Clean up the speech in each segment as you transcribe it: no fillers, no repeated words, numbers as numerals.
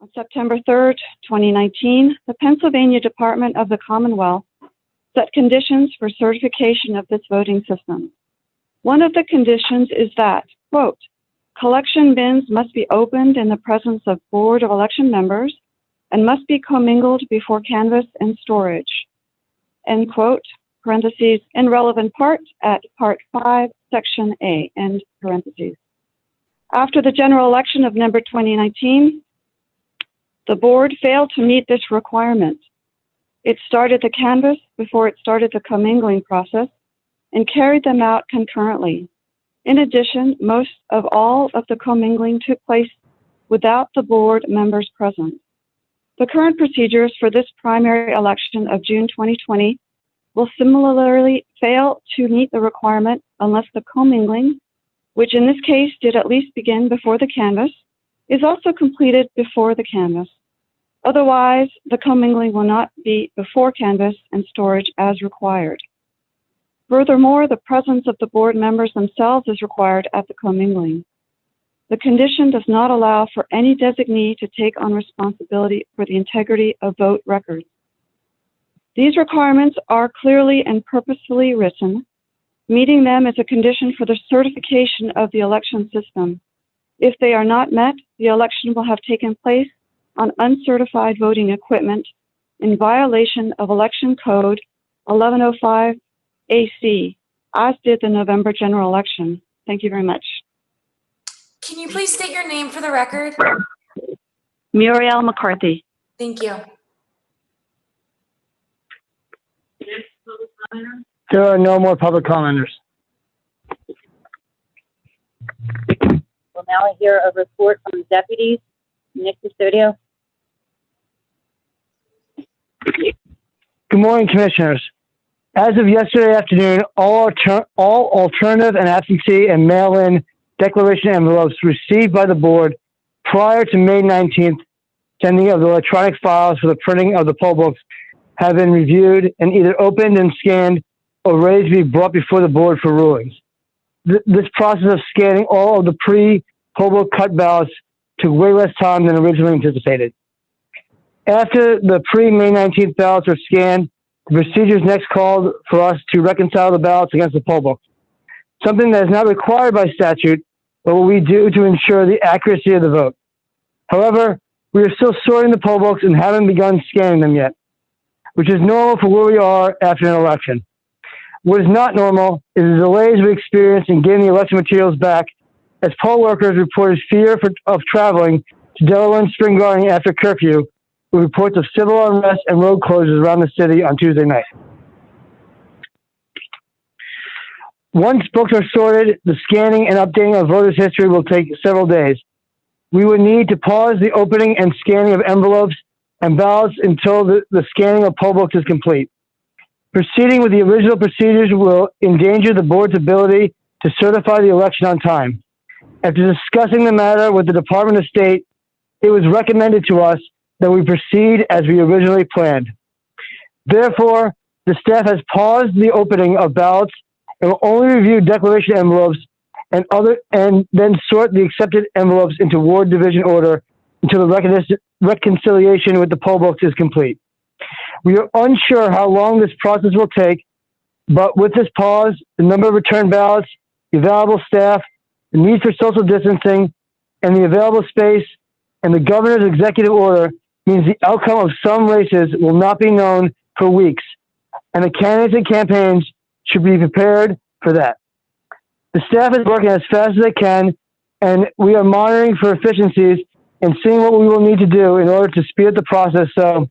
On September 3rd, 2019, the Pennsylvania Department of the Commonwealth set conditions for certification of this voting system. One of the conditions is that, quote, collection bins must be opened in the presence of Board of Election members and must be commingled before canvass and storage, end quote, parentheses, in relevant part at Part 5, Section A, end parentheses. After the general election of November 2019, the board failed to meet this requirement. It started the canvass before it started the commingling process and carried them out concurrently. In addition, most of all of the commingling took place without the board members present. The current procedures for this primary election of June 2020 will similarly fail to meet the requirement unless the commingling, which in this case did at least begin before the canvass, is also completed before the canvass. Otherwise, the commingling will not be before canvass and storage as required. Furthermore, the presence of the board members themselves is required at the commingling. The condition does not allow for any designee to take on responsibility for the integrity of vote records. These requirements are clearly and purposefully written. Meeting them is a condition for the certification of the election system. If they are not met, the election will have taken place on uncertified voting equipment in violation of Election Code 1105 AC, as did the November general election. Thank you very much. Can you please state your name for the record? Muriel McCarthy. Thank you. There are no more public commenters. We'll now hear a report from the deputies. Nick Custodio. Good morning, Commissioners. As of yesterday afternoon, all alternative and absentee and mail-in declaration envelopes received by the board prior to May 19th sending of the electronic files for the printing of the poll books have been reviewed and either opened and scanned or ready to be brought before the board for rulings. This process of scanning all of the pre-poll book cut ballots took way less time than originally anticipated. After the pre-May 19th ballots are scanned, the procedures next called for us to reconcile the ballots against the poll books, something that is not required by statute, but what we do to ensure the accuracy of the vote. However, we are still sorting the poll books and haven't begun scanning them yet, which is normal for where we are after an election. What is not normal is the delays we experience in getting the election materials back, as poll workers reported fear of traveling to Delaware and Spring Garden after curfew, with reports of civil unrest and road closures around the city on Tuesday night. Once books are sorted, the scanning and updating of voters' history will take several days. We would need to pause the opening and scanning of envelopes and ballots until the scanning of poll books is complete. Proceeding with the original procedures will endanger the board's ability to certify the election on time. After discussing the matter with the Department of State, it was recommended to us that we proceed as we originally planned. Therefore, the staff has paused the opening of ballots and will only review declaration envelopes and then sort the accepted envelopes into ward division order until the reconciliation with the poll books is complete. We are unsure how long this process will take, but with this pause, the number of returned ballots, the available staff, the need for social distancing, and the available space, and the governor's executive order means the outcome of some races will not be known for weeks, and the candidates and campaigns should be prepared for that. The staff is working as fast as they can, and we are monitoring for efficiencies and seeing what we will need to do in order to speed up the process so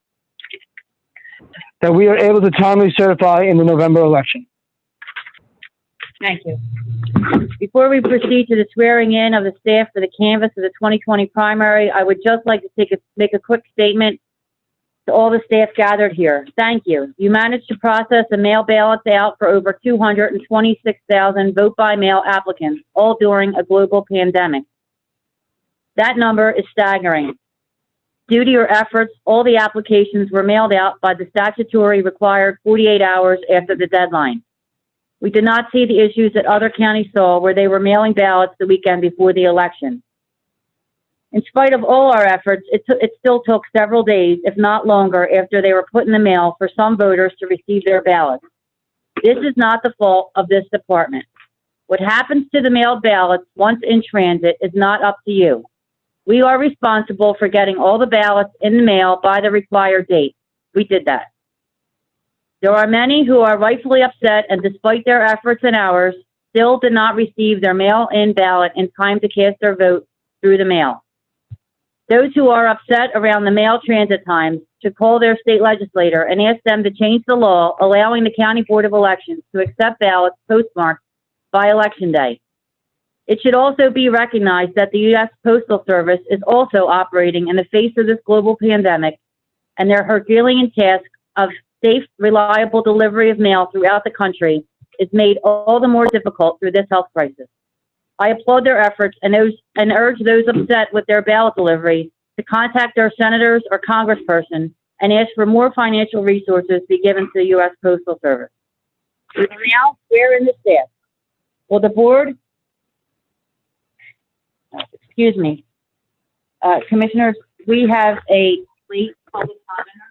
that we are able to timely certify in the November election. Thank you. Before we proceed to the swearing in of the staff for the canvass of the 2020 primary, I would just like to make a quick statement to all the staff gathered here. Thank you. You managed to process the mail ballots out for over 226,000 vote-by-mail applicants, all during a global pandemic. That number is staggering. Due to your efforts, all the applications were mailed out by the statutory required 48 hours after the deadline. We did not see the issues that other counties saw where they were mailing ballots the weekend before the election. In spite of all our efforts, it still took several days, if not longer, after they were put in the mail for some voters to receive their ballots. This is not the fault of this department. What happens to the mailed ballots once in transit is not up to you. We are responsible for getting all the ballots in the mail by the required date. We did that. There are many who are rightfully upset and, despite their efforts and ours, still did not receive their mail-in ballot in time to cast their vote through the mail. Those who are upset around the mail transit times should call their state legislator and ask them to change the law allowing the County Board of Elections to accept ballots postmarked by Election Day. It should also be recognized that the U.S. Postal Service is also operating in the face of this global pandemic, and their Herculean task of safe, reliable delivery of mail throughout the country is made all the more difficult through this health crisis. I applaud their efforts and urge those upset with their ballot delivery to contact their senators or congressperson and ask for more financial resources be given to the U.S. Postal Service. We will now swear in the staff. Will the board, Commissioners, we have a late public commenter.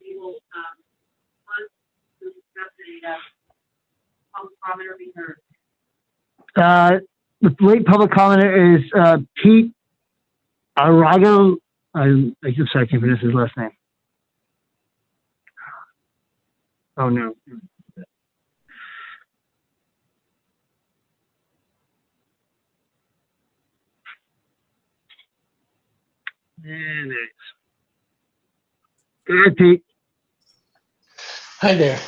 We will pause to discuss a public commenter be heard. The late public commenter is Pete Arago. I'm sorry, I can't pronounce his last name. Oh no. And there it is. Go ahead, Pete. Hi there.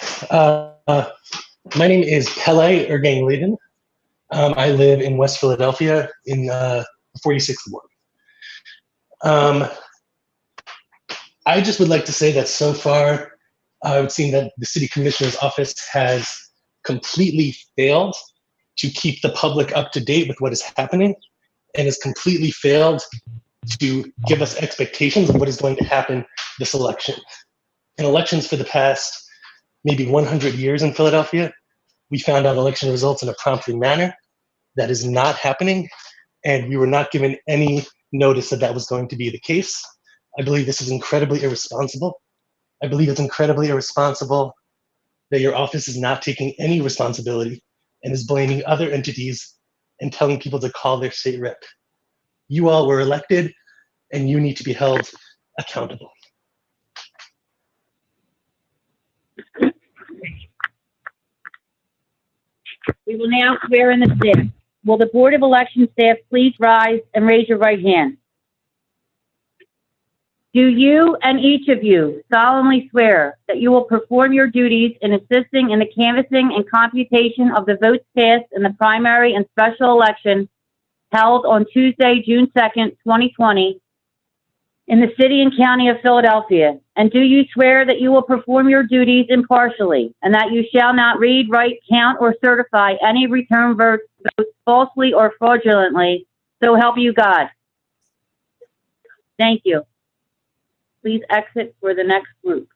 My name is Pele IrgangLaden. I live in West Philadelphia in the 46th Ward. I just would like to say that so far, it would seem that the City Commissioner's Office has completely failed to keep the public up to date with what is happening, and has completely failed to give us expectations of what is going to happen this election. In elections for the past maybe 100 years in Philadelphia, we found out election results in a prompt manner. That is not happening, and we were not given any notice that that was going to be the case. I believe this is incredibly irresponsible. I believe it's incredibly irresponsible that your office is not taking any responsibility and is blaming other entities and telling people to call their state rep. You all were elected, and you need to be held accountable. We will now swear in the staff. Will the Board of Election staff please rise and raise your right hand? Do you and each of you solemnly swear that you will perform your duties in assisting in the canvassing and computation of the votes cast in the primary and special election held on Tuesday, June 2nd, 2020, in the City and County of Philadelphia? And do you swear that you will perform your duties impartially and that you shall not read, write, count, or certify any return votes falsely or fraudulently, so help you God? Thank you. Please exit for the next group.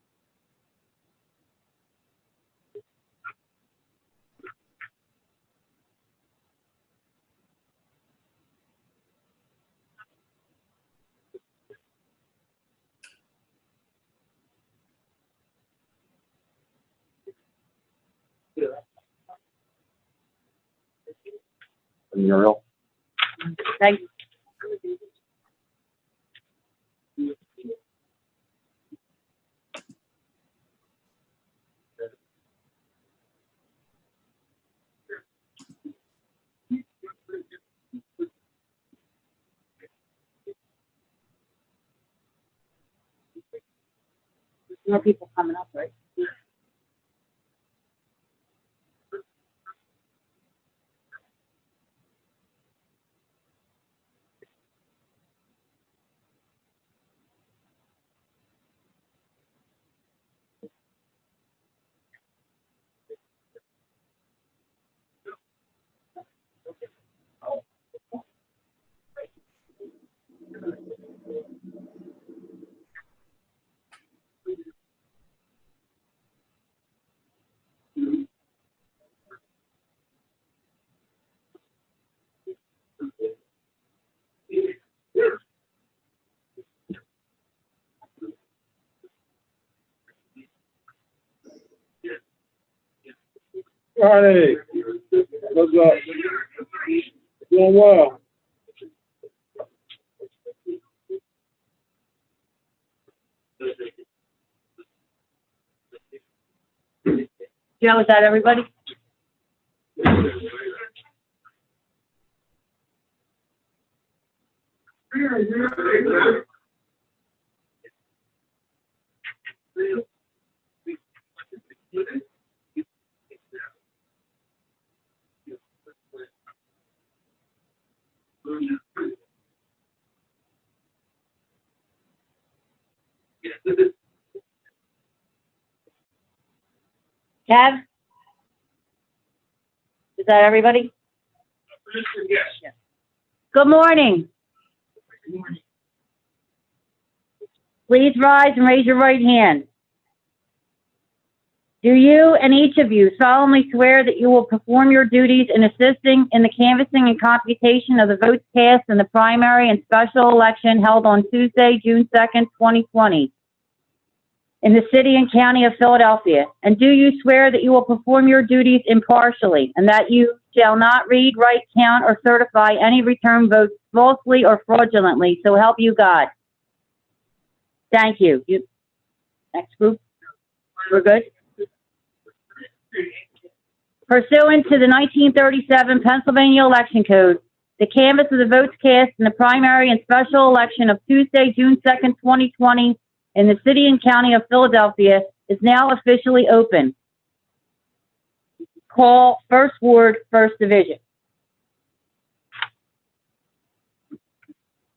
Muriel. Thank you. More people coming up, right? Friday. What's up? Doing well. Joe, is that everybody? Kev? Is that everybody? Yes. Good morning. Please rise and raise your right hand. Do you and each of you solemnly swear that you will perform your duties in assisting in the canvassing and computation of the votes cast in the primary and special election held on Tuesday, June 2nd, 2020, in the city and county of Philadelphia? And do you swear that you will perform your duties impartially and that you shall not read, write, count, or certify any return votes falsely or fraudulently, so help you God? Thank you. Next group. We're good? Pursuant to the 1937 Pennsylvania Election Code, the canvass of the votes cast in the primary and special election of Tuesday, June 2nd, 2020, in the city and county of Philadelphia is now officially open. Call First Ward, First Division.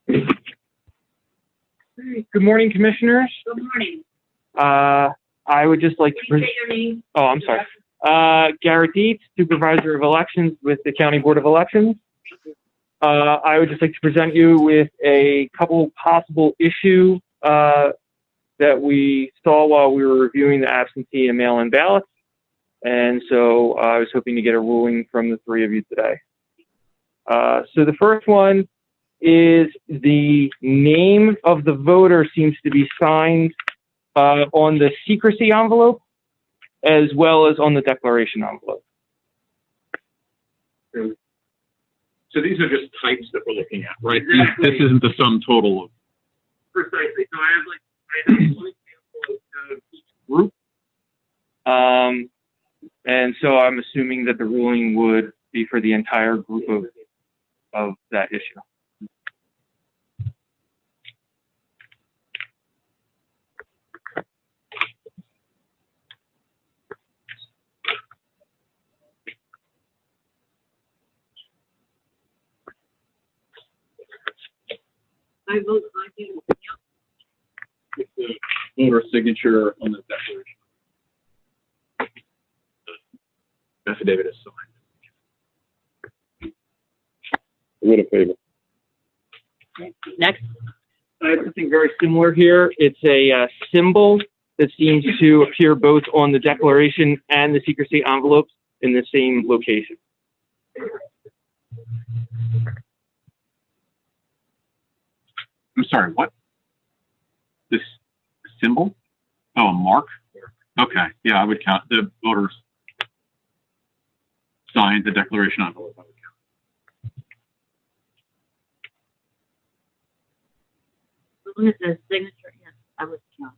Good morning, Commissioners. Good morning. I would just like to Please state your name. Oh, I'm sorry. Garrett Dietz, Supervisor of Elections with the County Board of Elections. I would just like to present you with a couple possible issues that we saw while we were reviewing the absentee and mail-in ballots. And so I was hoping to get a ruling from the three of you today. So the first one is the name of the voter seems to be signed on the secrecy envelope as well as on the declaration envelope. So these are just types that we're looking at, right? This isn't the sum total of. Precisely. So I have one example of each group. And so I'm assuming that the ruling would be for the entire group of that issue. I vote on you. With the voter signature on the declaration. The affidavit is signed. What a favor. Next. I have something very similar here. It's a symbol that seems to appear both on the declaration and the secrecy envelopes in the same location. I'm sorry, what? This symbol? Oh, a mark? Okay, yeah, I would count. The voters signed the declaration envelope. I would count. As long as the signature, yes, I would count.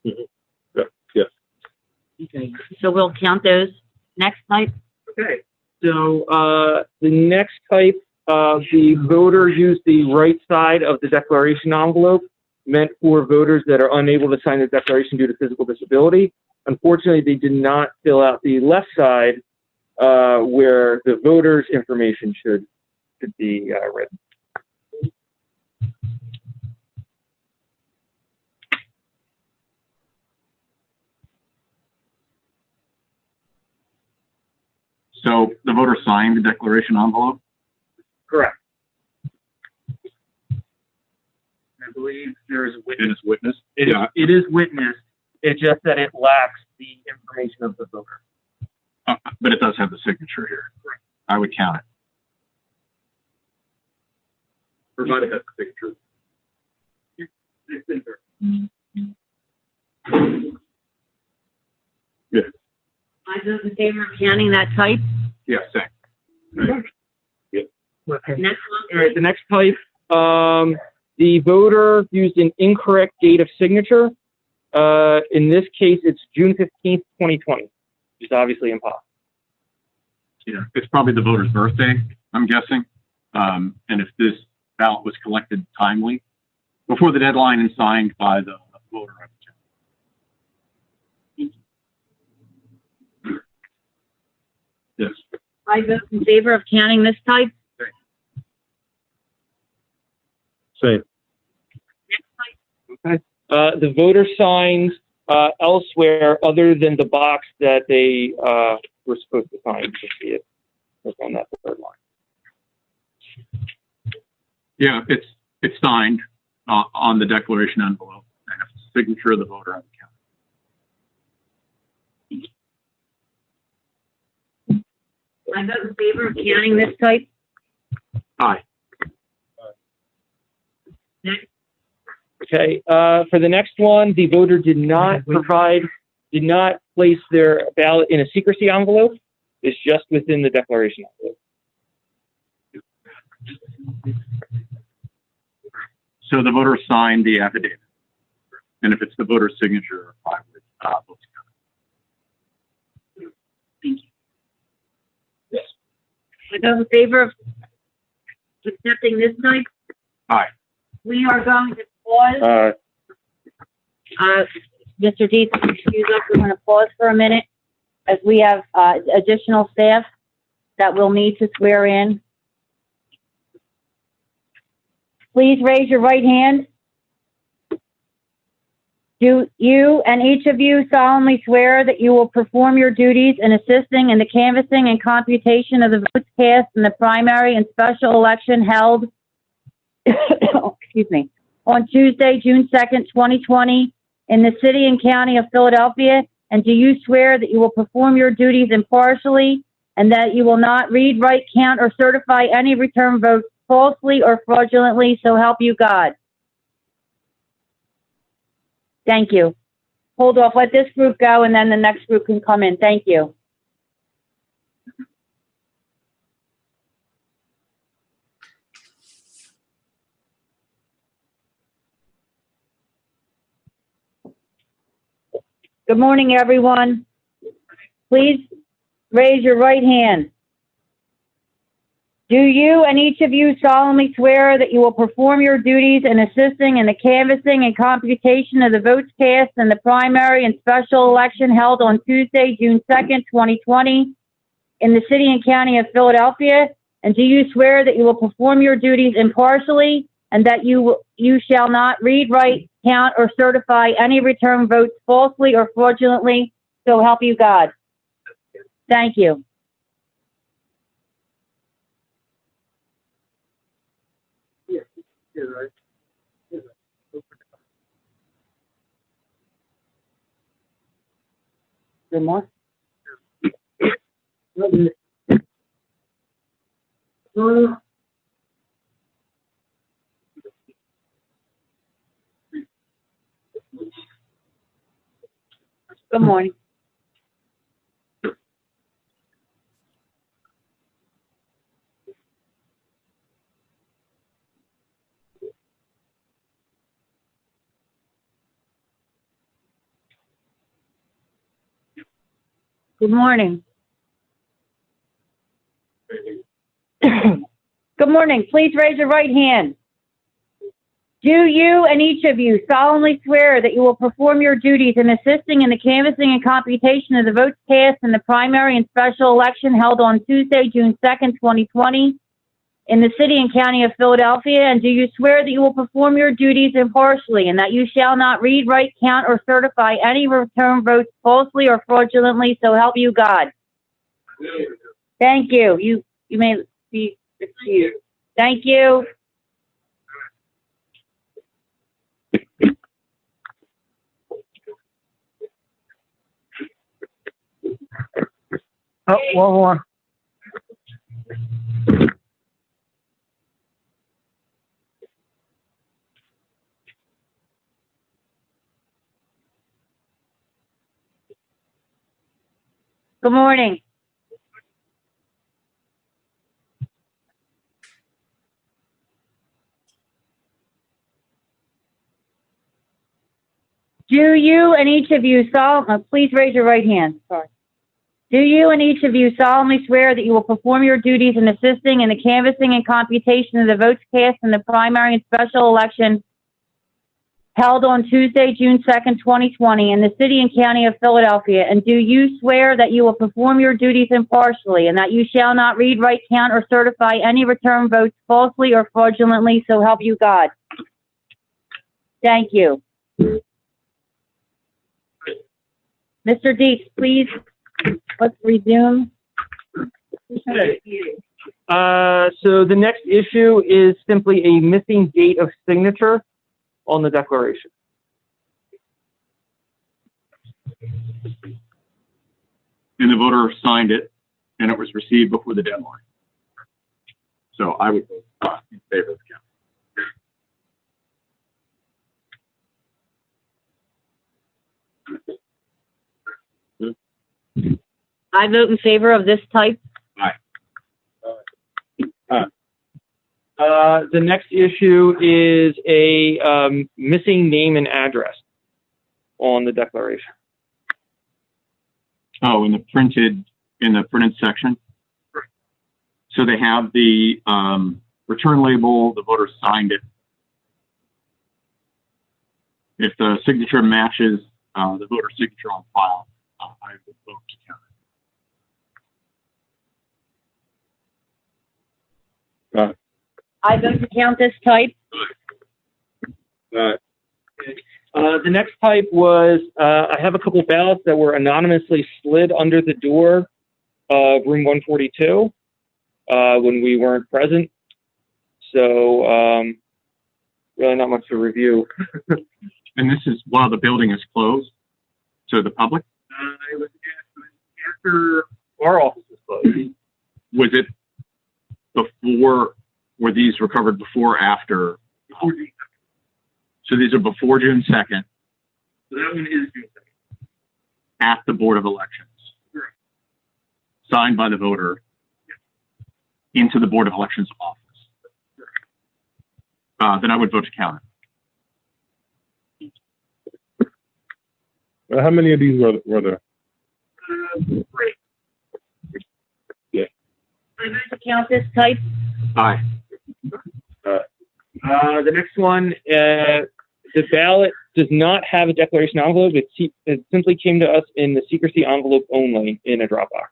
Mm-hmm. Yeah. Okay, so we'll count those. Next type. Okay. So the next type, the voter used the right side of the declaration envelope, meant for voters that are unable to sign the declaration due to physical disability. Unfortunately, they did not fill out the left side where the voter's information should be written. So the voter signed the declaration envelope? Correct. I believe there is a witness. It is witnessed? It is witnessed. It's just that it lacks the information of the voter. But it does have the signature here. Right. I would count it. Provided has the signature. It's in there. Yeah. Five those in favor of counting that type. Yeah, same. Right. Okay. Next All right, the next type, the voter used an incorrect date of signature. In this case, it's June 15th, 2020, which is obviously impossible. Yeah, it's probably the voter's birthday, I'm guessing. And if this ballot was collected timely, before the deadline and signed by the voter. Yes. Five votes in favor of counting this type. Same. Next type. Okay. The voter signs elsewhere other than the box that they were supposed to sign to see it. Look on that third line. Yeah, it's signed on the declaration envelope and it's the signature of the voter on the count. Five votes in favor of counting this type. Aye. Next. Okay, for the next one, the voter did not place their ballot in a secrecy envelope. It's just within the declaration envelope. So the voter signed the affidavit. And if it's the voter's signature, I would vote to count. Thank you. Yes. Five those in favor of accepting this type. Aye. We are going to pause. Mr. Dees, excuse us, we're going to pause for a minute as we have additional staff that will need to swear in. Please raise your right hand. Do you and each of you solemnly swear that you will perform your duties in assisting in the canvassing and computation of the votes cast in the primary and special election held excuse me, on Tuesday, June 2nd, 2020, in the city and county of Philadelphia? And do you swear that you will perform your duties impartially and that you will not read, write, count, or certify any return votes falsely or fraudulently, so help you God? Thank you. Hold off, let this group go, and then the next group can come in. Thank you. Good morning, everyone. Please raise your right hand. Do you and each of you solemnly swear that you will perform your duties in assisting in the canvassing and computation of the votes cast in the primary and special election held on Tuesday, June 2nd, 2020, in the city and county of Philadelphia? And do you swear that you will perform your duties impartially and that you shall not read, write, count, or certify any return votes falsely or fraudulently, so help you God? Thank you. Good morning. Good morning. Good morning. Good morning. Please raise your right hand. Do you and each of you solemnly swear that you will perform your duties in assisting in the canvassing and computation of the votes cast in the primary and special election held on Tuesday, June 2nd, 2020, in the city and county of Philadelphia? And do you swear that you will perform your duties impartially and that you shall not read, write, count, or certify any return votes falsely or fraudulently, so help you God? Thank you. You may be excused. Thank you. Oh, one more. Good morning. Do you and each of you please raise your right hand. Sorry. Do you and each of you solemnly swear that you will perform your duties in assisting in the canvassing and computation of the votes cast in the primary and special election held on Tuesday, June 2nd, 2020 in the city and county of Philadelphia? And do you swear that you will perform your duties impartially and that you shall not read, write, count, or certify any return votes falsely or fraudulently, so help you God? Thank you. Mr. Dietz, please, let's resume. Okay. So the next issue is simply a missing date of signature on the declaration. And the voter signed it, and it was received before the deadline. So I would vote in favor of the count. I vote in favor of this type. The next issue is a missing name and address on the declaration. Oh, in the printed section. So they have the return label, the voter signed it. If the signature matches the voter signature on file, I would vote to count it. I vote to count this type. The next type was, I have a couple ballots that were anonymously slid under the door of room 142 when we weren't present. So really not much to review. And this is while the building is closed to the public? It was after our office was closed. Was it before, were these recovered before or after? Before June 2nd. So these are before June 2nd So that one is June 2nd. at the Board of Elections. Correct. Signed by the voter into the Board of Elections office. Then I would vote to count it. How many of these were there? Great. Yeah. I vote to count this type. Aye. The next one, the ballot does not have a declaration envelope. It simply came to us in the secrecy envelope only in a Dropbox.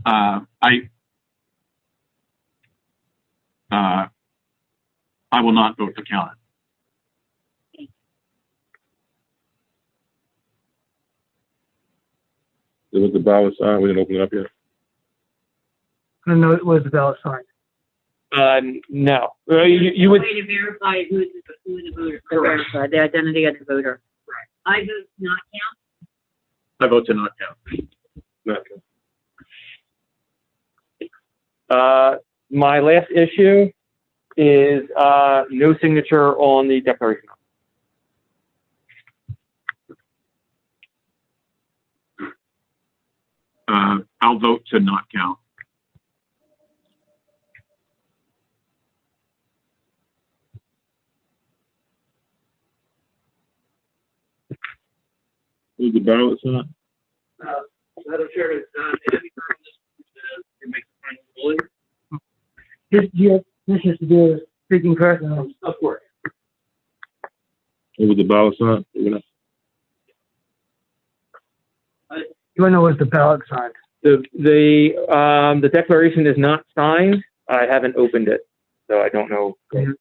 I will not vote to count it. It was the ballot signed. We didn't open it up yet. I don't know, it was the ballot signed. No. You would. Way to verify who the voter, Correct. verify the identity of the voter. Right. I vote not count. I vote to not count. My last issue is no signature on the declaration. I'll vote to not count. It was the ballot signed. Madam Chair, make the final ruling. This is to do with speaking person. Of course. It was the ballot signed. You want to know was the ballot signed? The declaration is not signed. I haven't opened it, so I don't know. Please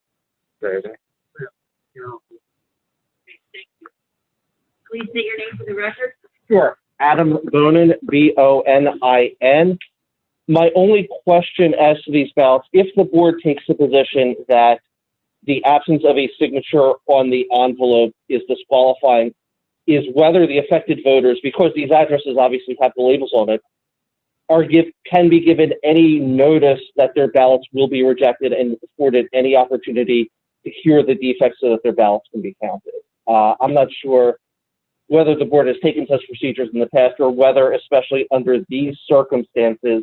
state your name for the record. Sure. Adam Bonin, B-O-N-I-N. My only question as to these ballots, if the board takes the position that the absence of a signature on the envelope is disqualifying, is whether the affected voters, because these addresses obviously have the labels on it, can be given any notice that their ballots will be rejected and afforded any opportunity to cure the defects so that their ballots can be counted. I'm not sure whether the board has taken such procedures in the past or whether, especially under these circumstances,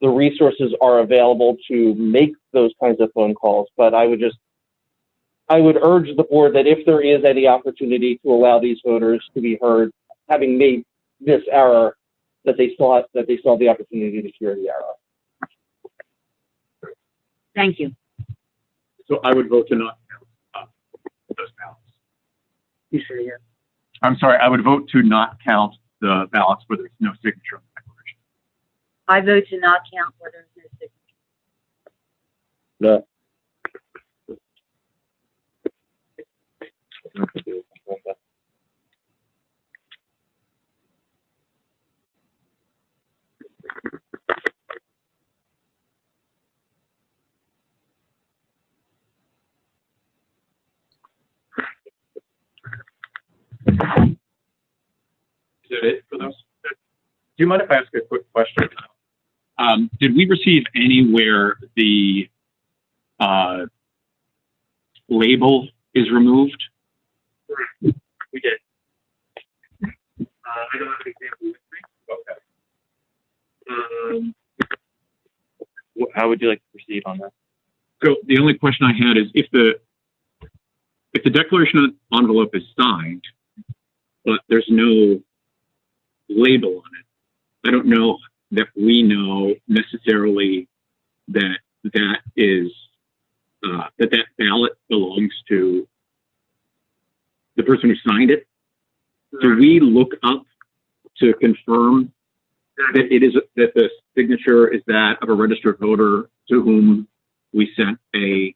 the resources are available to make those kinds of phone calls. But I would urge the board that if there is any opportunity to allow these voters to be heard, having made this error, that they still have the opportunity to hear the error. Thank you. So I would vote to not count those ballots. You sure? Yeah. I'm sorry, I would vote to not count the ballots where there's no signature on the declaration. I vote to not count where there's no signature. No. Is that it for those? Do you mind if I ask a quick question? Did we receive anywhere the label is removed? We did. I don't have an example with me. Okay. How would you like to proceed on that? So the only question I had is if the declaration envelope is signed, but there's no label on it, I don't know that we know necessarily that is that ballot belongs to the person who signed it. Do we look up to confirm that it is that the signature is that of a registered voter to whom we sent a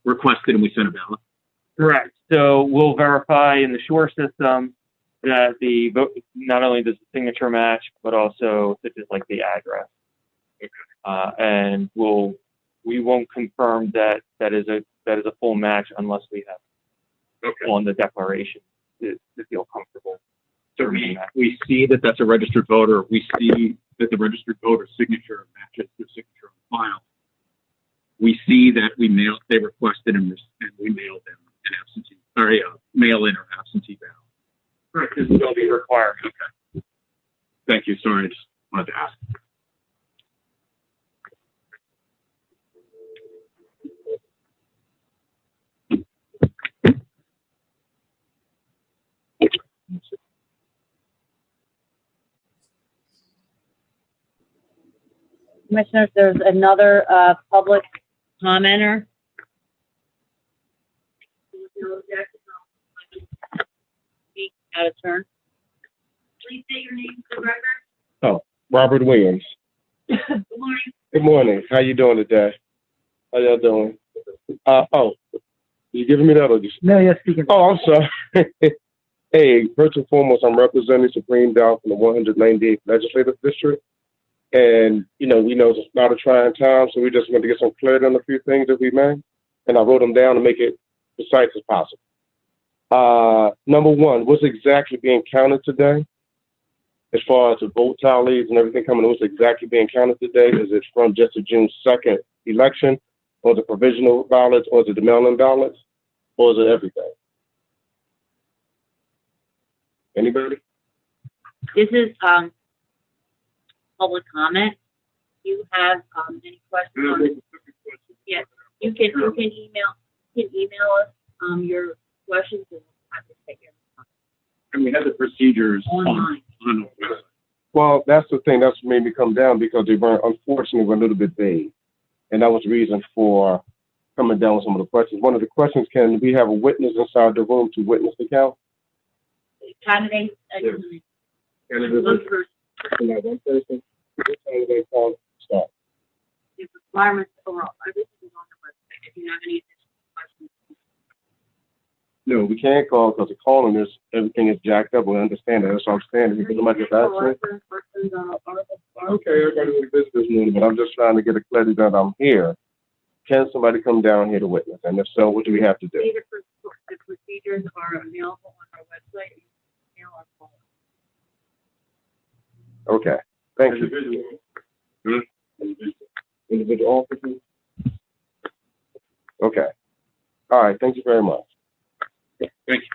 requested and we sent a ballot? Correct. So we'll verify in the Shore system that the vote, not only does the signature match, but also such as like the address. And we won't confirm that is a full match unless we have on the declaration to feel comfortable. So we see that that's a registered voter. We see that the registered voter's signature matches the signature on the file. We see that they requested and we mailed them an absentee or a mail-in or absentee ballot. Right, this will be required. Okay. Thank you. Sorry, I just wanted to ask. Commissioners, there's another public commenter. Speak out of turn. Please state your name for the record. Oh, Robert Williams. Good morning. Good morning. How you doing today? How y'all doing? You giving me that or just? No, yes, speaking. Oh, I'm sorry. Hey, first and foremost, I'm representing Supreme Down from the 198th Legislative District. And, we know it's not a trying time, so we just want to get some clarity on a few things if we may. And I wrote them down to make it precise as possible. Number one, what's exactly being counted today? As far as the vote tallies and everything coming, what's exactly being counted today? Is it from just the June 2nd election, or the provisional ballots, or is it the mail-in ballots, or is it everything? Anybody? This is public comment. Do you have any questions? Yes, you can email us your questions and we'll have to take care of them. And we have the procedures Online. on the website. Well, that's the thing. That's what made me come down because they were, unfortunately, a little bit vague. And that was the reason for coming down with some of the questions. One of the questions, can we have a witness inside the room to witness the count? Candidates, one person. One person? What time do they call it? Start. The requirements overall, everything is on the website. If you have any additional questions. No, we can't call because the calling is, everything is jacked up. We understand that. That's what I'm saying. Because somebody just asked me. Okay, everybody's in business meeting, but I'm just trying to get a clarity that I'm here. Can somebody come down here to witness? And if so, what do we have to do? The procedures are available on our website. You can email our phone. Okay, thank you. Individual officers? Okay. All right, thank you very much. Thank you.